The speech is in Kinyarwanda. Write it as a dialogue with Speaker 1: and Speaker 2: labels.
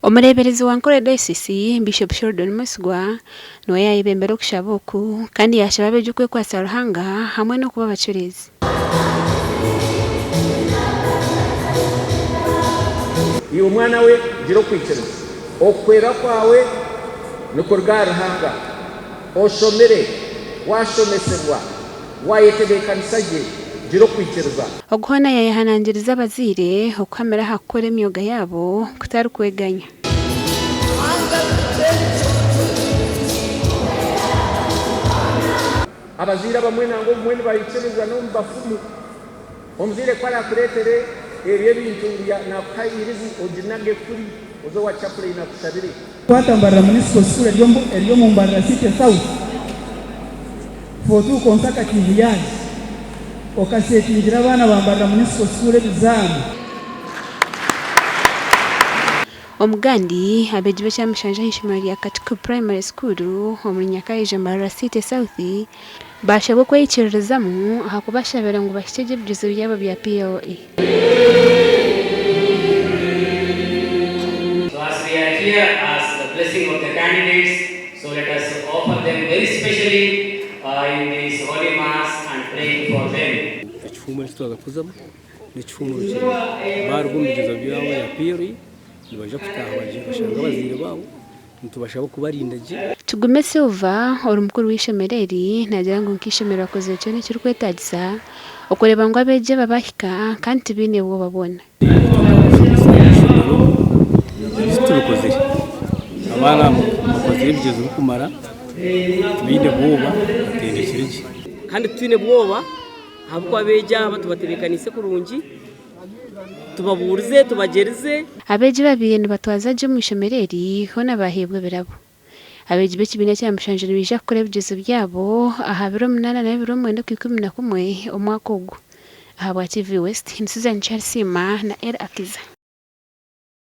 Speaker 1: Omuleberezi wa Nkole Diocese Bishop Sheldon Musgwa niwe yayebembera okushaba oku kandi yashaba abeegi kwekwasa Ruhanga hamwe n'okuba abacuruzi.
Speaker 2: Iyo mwana we gira okwikiriza okwera kwawe nukurga Ruhanga oshomere washomesebwa wayetebekanisa gye gira okwikiriza.
Speaker 1: Oguhona yayahanangiriza abazaire okuhamira hakukora emyoga yabo kutari kweganya.
Speaker 2: Abazaire bamwe nango omwe nibayikiriza n'omubafumu omuzaire kwara akureetere ebyo ebintu nakukayirizi oginage kuri ozo wachapule inakushabire
Speaker 3: kwata Mbarara Municipal School eryo mu Mbarara City South for 2 consecutive years okasetingira abana ba Mbarara Municipal School ebizamu.
Speaker 1: Omugandi abeegi b'ekyamushanja h'ishomero rya Katiku Primary School omu Nyakaija Mbarara City South bashabwe kweyikiririzamu ahakubashabira ngu bahikye ebijuzo byabo bya PLA.
Speaker 4: So as we are here as the blessing of the candidates, so let us offer them very specially in this Holy Mass and praying for them.
Speaker 5: Ekifumo ekitwaga kuzamu n'ekifumo kiri barugwa omubijuzo byabo ya PLA nibaja kutaha baje bashanga abazaire babo ntubashaba kubarinda gye.
Speaker 1: Tugume Silva ori mukuru w'ishomero eri nagira ngu nk'ishomero bakoze kyona ekiri kwetagisa okureba ngu abeegi babahika kandi tibaine bwo babona.
Speaker 5: Tubikozere abaana bakozere ebigezo bikumara tibaine bwoba batendekere gye
Speaker 6: kandi tuine bwoba habwo abeegi aba tubatebekanise kurungi tubaburize tubagerize.
Speaker 1: Abeegi babiri nibatwaza gye omu ishomero eri hoona baheebwa ebirabo. Abeegi b'ekibiina ky'amushanjani bija kukora ebigezo byabo aha 8 na 9/11 omwaka ogu. Aha bwa TV West, ni Susan Charles Sima na El Akiza.